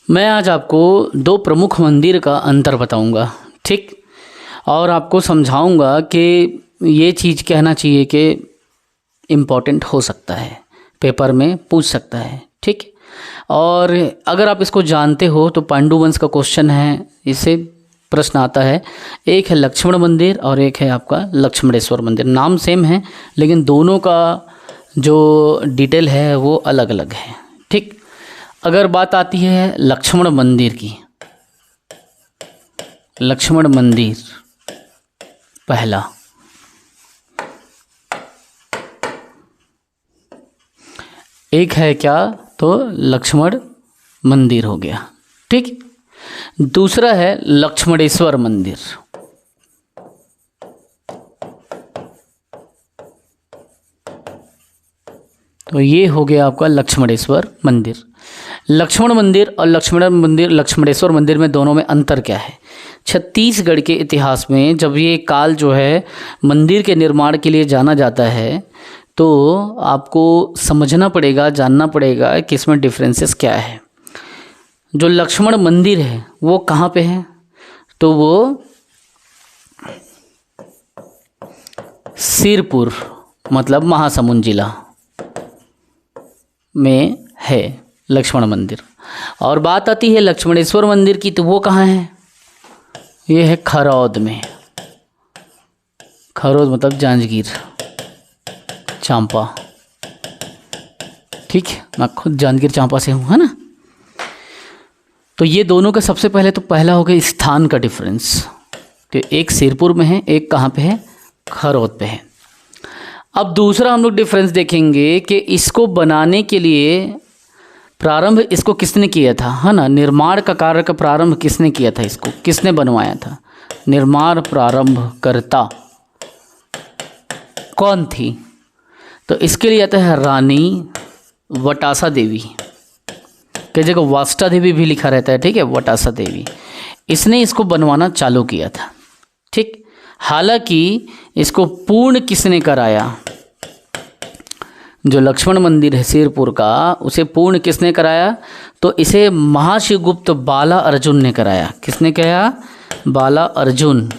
मैं आज आपको दो प्रमुख मंदिर का अंतर बताऊंगा, ठीक। और आपको समझाऊंगा कि ये चीज़ कहना चाहिए कि इम्पॉर्टेंट हो सकता है, पेपर में पूछ सकता है, ठीक। और अगर आप इसको जानते हो तो पांडुवंश का क्वेश्चन है, इससे प्रश्न आता है। एक है लक्ष्मण मंदिर और एक है आपका लक्ष्मणेश्वर मंदिर। नाम सेम है लेकिन दोनों का जो डिटेल है वो अलग अलग है, ठीक। अगर बात आती है लक्ष्मण मंदिर की, लक्ष्मण मंदिर पहला, एक है क्या तो लक्ष्मण मंदिर हो गया, ठीक। दूसरा है लक्ष्मणेश्वर मंदिर। तो ये हो गया आपका लक्ष्मणेश्वर मंदिर। लक्ष्मण मंदिर और लक्ष्मणेश्वर मंदिर में दोनों में अंतर क्या है? छत्तीसगढ़ के इतिहास में जब ये काल जो है मंदिर के निर्माण के लिए जाना जाता है तो आपको समझना पड़ेगा, जानना पड़ेगा कि इसमें डिफरेंसेस क्या है। जो लक्ष्मण मंदिर है वो कहाँ पे है? तो वो सिरपुर मतलब महासमुंद जिला में है लक्ष्मण मंदिर। और बात आती है लक्ष्मणेश्वर मंदिर की, तो वो कहाँ है? ये है खरौद में। खरौद मतलब जांजगीर चांपा, ठीक। मैं खुद जांजगीर चांपा से हूँ, है ना। तो ये दोनों का सबसे पहले तो पहला हो गया स्थान का डिफरेंस, तो एक सिरपुर में है, एक कहाँ पे है? खरौद पे है। अब दूसरा हम लोग डिफरेंस देखेंगे कि इसको बनाने के लिए प्रारंभ इसको किसने किया था, है ना। निर्माण का कार्य का प्रारंभ किसने किया था, इसको किसने बनवाया था? निर्माण प्रारंभकर्ता कौन थी? तो इसके लिए आता है रानी वटासा देवी, कई जगह वास्टा देवी भी लिखा रहता है, ठीक है। वटासा देवी, इसने इसको बनवाना चालू किया था, ठीक। हालांकि इसको पूर्ण किसने कराया? जो लक्ष्मण मंदिर है सिरपुर का, उसे पूर्ण किसने कराया? तो इसे महाशिवगुप्त बाला अर्जुन ने कराया। किसने कराया? बाला अर्जुन।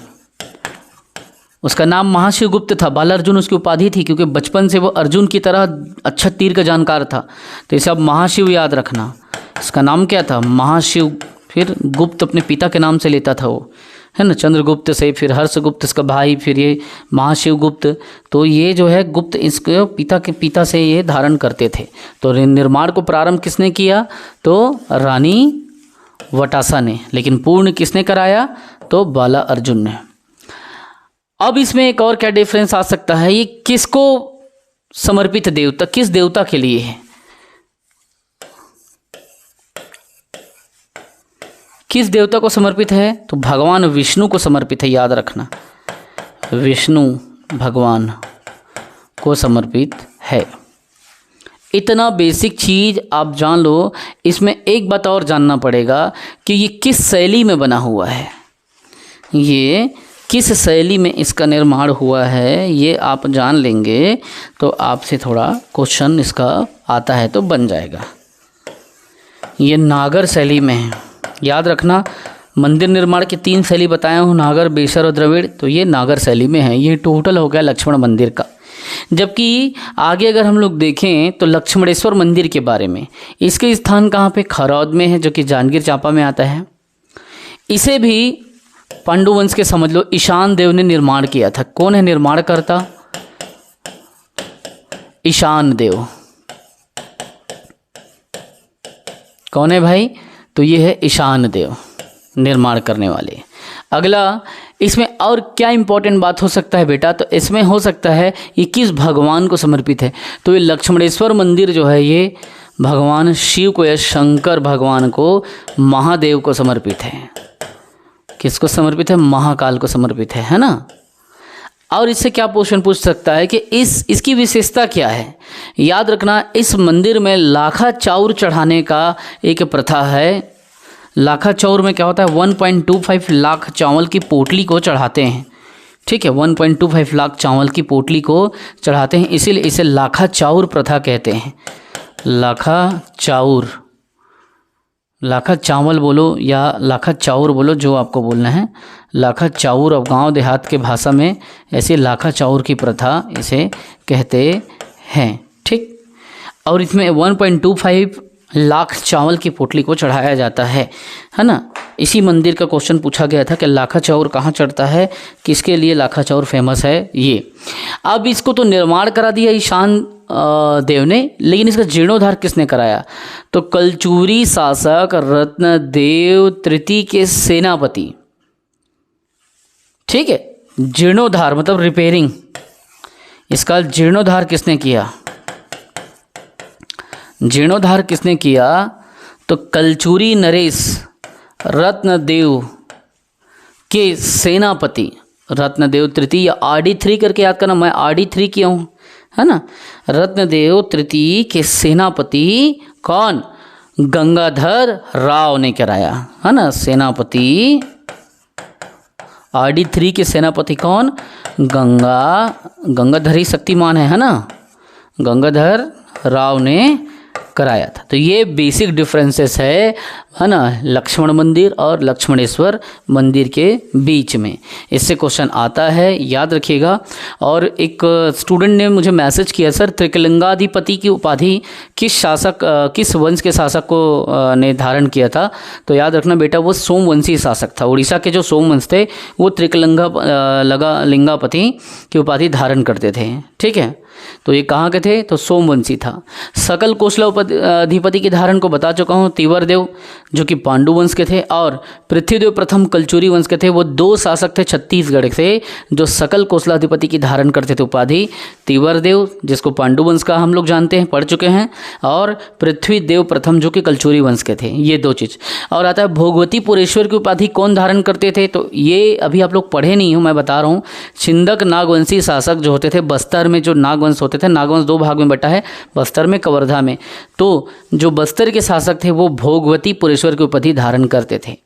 उसका नाम महाशिवगुप्त था, बाला अर्जुन उसकी उपाधि थी, क्योंकि बचपन से वो अर्जुन की तरह अच्छा तीर का जानकार था। तो इसे अब महाशिव याद रखना। इसका नाम क्या था? महाशिव। फिर गुप्त अपने पिता के नाम से लेता था वो, है ना। चंद्रगुप्त से, फिर हर्षगुप्त इसका भाई, फिर ये महाशिवगुप्त। तो ये जो है गुप्त इसके पिता से ये धारण करते थे। तो निर्माण को प्रारंभ किसने किया? तो रानी वटासा ने। लेकिन पूर्ण किसने कराया? तो बाला अर्जुन ने। अब इसमें एक और क्या डिफरेंस आ सकता है? ये किसको समर्पित देवता, किस देवता के लिए है? किस देवता को समर्पित है? तो भगवान विष्णु को समर्पित है, याद रखना। विष्णु भगवान को समर्पित है। इतना बेसिक चीज आप जान लो। इसमें एक बात और जानना पड़ेगा कि ये किस शैली में बना हुआ है, ये किस शैली में इसका निर्माण हुआ है, ये आप जान लेंगे तो आपसे थोड़ा क्वेश्चन इसका आता है तो बन जाएगा। ये नागर शैली में है, याद रखना। मंदिर निर्माण की 3 शैली बताया हूँ, नागर, बेसर और द्रविड़। तो ये नागर शैली में है। ये टोटल हो गया लक्ष्मण मंदिर का। जबकि आगे अगर हम लोग देखें तो लक्ष्मणेश्वर मंदिर के बारे में, इसके स्थान कहाँ पे? खरौद में है, जो कि जांजगीर चांपा में आता है। इसे भी पांडुवंश के समझ लो ईशान देव ने निर्माण किया था। कौन है निर्माण करता? ईशान देव। कौन है भाई? तो ये है ईशान देव, निर्माण करने वाले। अगला, इसमें और क्या इंपॉर्टेंट बात हो सकता है बेटा? तो इसमें हो सकता है ये किस भगवान को समर्पित है? तो ये लक्ष्मणेश्वर मंदिर जो है ये भगवान शिव को या शंकर भगवान को, महादेव को समर्पित है। किसको समर्पित है? महाकाल को समर्पित है ना। और इससे क्या क्वेश्चन पूछ सकता है कि इसकी विशेषता क्या है? याद रखना, इस मंदिर में लाखा चाउर चढ़ाने का एक प्रथा है। लाखा चाउर में क्या होता है? 1.25 लाख चावल की पोटली को चढ़ाते हैं, ठीक है। 1.25 लाख चावल की पोटली को चढ़ाते हैं, इसीलिए इसे लाखा चाउर प्रथा कहते हैं। लाखा चाउर लाखा चावल बोलो या लाखा चाउर बोलो, जो आपको बोलना है। लाखा चाउर, अब गांव देहात के भाषा में ऐसे लाखा चाउर की प्रथा इसे कहते हैं, ठीक। और इसमें 1.25 लाख चावल की पोटली को चढ़ाया जाता है ना। इसी मंदिर का क्वेश्चन पूछा गया था कि लाखा चाउर कहाँ चढ़ता है, किसके लिए लाखा चाउर फेमस है ये। अब इसको तो निर्माण करा दिया ईशान देव ने, लेकिन इसका जीर्णोद्धार किसने कराया? तो कलचुरी शासक रत्नदेव तृतीय के सेनापति, ठीक है। जीर्णोद्धार मतलब रिपेयरिंग, इसका जीर्णोद्धार किसने किया? जीर्णोद्धार किसने किया? तो कलचुरी नरेश रत्नदेव के सेनापति, रत्नदेव तृतीय, RD3 करके याद करना, मैं RD3 किया हूँ, है ना। रत्नदेव तृतीय के सेनापति कौन? गंगाधर राव ने कराया, है ना। सेनापति RD3 के सेनापति कौन? गंगाधर ही शक्तिमान है ना, गंगाधर राव ने कराया था। तो ये बेसिक डिफरेंसेस है ना, लक्ष्मण मंदिर और लक्ष्मणेश्वर मंदिर के बीच में। इससे क्वेश्चन आता है, याद रखिएगा। और एक स्टूडेंट ने मुझे मैसेज किया, सर त्रिकलिंगाधिपति की उपाधि किस वंश के शासक को ने धारण किया था? तो याद रखना बेटा, वो सोमवंशी शासक था। उड़ीसा के जो सोमवंश थे वो त्रिकलिंगापति की उपाधि धारण करते थे, ठीक है। तो ये कहाँ के थे? तो सोमवंशी था। सकल कोसला अधिपति के धारण को बता चुका हूँ, तीवरदेव जो कि पांडु वंश के थे, और पृथ्वीदेव प्रथम कलचुरी वंश के थे। वो दो शासक थे छत्तीसगढ़ से जो सकल कोसलाधिपति की धारण करते थे उपाधि, तीवरदेव जिसको पांडु वंश का हम लोग जानते हैं, पढ़ चुके हैं, और पृथ्वीदेव प्रथम जो कि कलचुरी वंश के थे। ये दो चीज़। और आता है भोगवतीपुरेश्वर की उपाधि कौन धारण करते थे? तो ये अभी आप लोग पढ़े नहीं हो, मैं बता रहा हूँ। छिंदक नागवंशी शासक जो होते थे बस्तर में, जो नागवंश होते थे, नागवंश दो भाग में बटा है, बस्तर में, कवर्धा में। तो जो बस्तर के शासक थे वो भोगवतीपुरेश्वर की उपाधि धारण करते थे।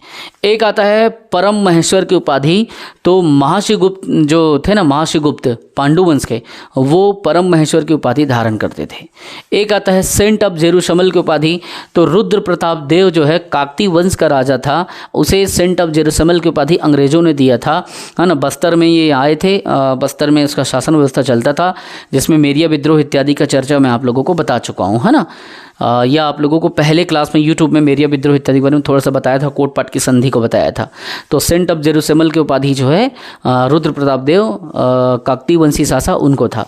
एक आता है परम महेश्वर की उपाधि, तो महाशिवगुप्त जो थे ना, महाशिवगुप्त पांडु वंश के, वो परम महेश्वर की उपाधि धारण करते थे। एक आता है सेंट ऑफ जेरूशलम की उपाधि, तो रुद्र प्रताप देव जो है काकतीय वंश का राजा था, उसे सेंट ऑफ जेरूशलम की उपाधि अंग्रेजों ने दिया था, है ना। बस्तर में ये आए थे, बस्तर में उसका शासन व्यवस्था चलता था, जिसमें मेरिया विद्रोह इत्यादि का चर्चा मैं आप लोगों को बता चुका हूँ, है ना। या आप लोगों को पहले क्लास में यूट्यूब में मेरिया विद्रोह इत्यादि के बारे में थोड़ा सा बताया था, कोट पाट की संधि को बताया था। तो सेंट ऑफ जेरूशलम की उपाधि जो है रुद्र प्रताप देव काकतीय वंशी शासक उनको था।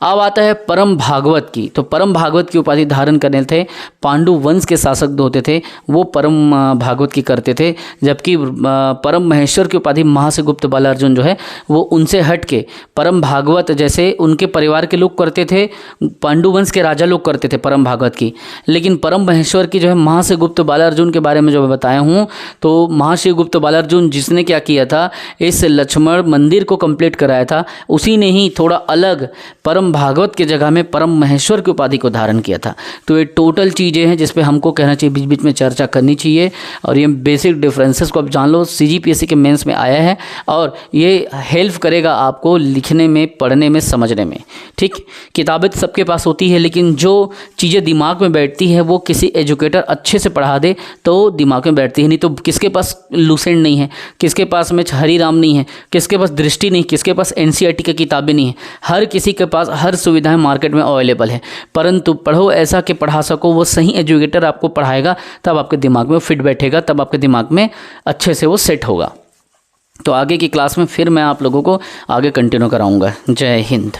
अब आता है परम भागवत की, तो परम भागवत की उपाधि धारण करने थे पांडु वंश के शासक जो होते थे वो परम भागवत की करते थे, जबकि परम महेश्वर की उपाधि महाशिवगुप्त बालार्जुन जो है वो उनसे हट के परम भागवत जैसे उनके परिवार के लोग करते थे, पांडु वंश के राजा लोग करते थे परम भागवत की। लेकिन परम महेश्वर की जो है महाशिवगुप्त बालार्जुन के बारे में जो मैं बताया हूँ, तो महाशिवगुप्त बालार्जुन जिसने क्या किया था, इस लक्ष्मण मंदिर को कंप्लीट कराया था, उसी ने ही थोड़ा अलग परम भागवत की जगह में परम महेश्वर की उपाधि को धारण किया था। तो ये टोटल चीज़ें हैं जिस पे हमको कहना चाहिए, बीच बीच में चर्चा करनी चाहिए, और ये बेसिक डिफरेंसेस को आप जान लो। CGPSC के मेंस में आया है और ये हेल्प करेगा आपको लिखने में, पढ़ने में, समझने में, ठीक। किताबें तो सबके पास होती है, लेकिन जो चीज़ें दिमाग में बैठती है वो किसी एजुकेटर अच्छे से पढ़ा दे तो दिमाग में बैठती है। नहीं तो किसके पास लूसेंट नहीं है, किसके पास में हरिराम नहीं है, किसके पास दृष्टि नहीं, किसके पास NCERT की किताबें नहीं है, हर किसी के पास हर सुविधाएं मार्केट में अवेलेबल है। परंतु पढ़ो ऐसा कि पढ़ा सको, वो सही एजुकेटर आपको पढ़ाएगा, तब आपके दिमाग में फिट बैठेगा, तब आपके दिमाग में अच्छे से वो सेट होगा। तो आगे की क्लास में फिर मैं आप लोगों को आगे कंटिन्यू कराऊंगा। जय हिंद।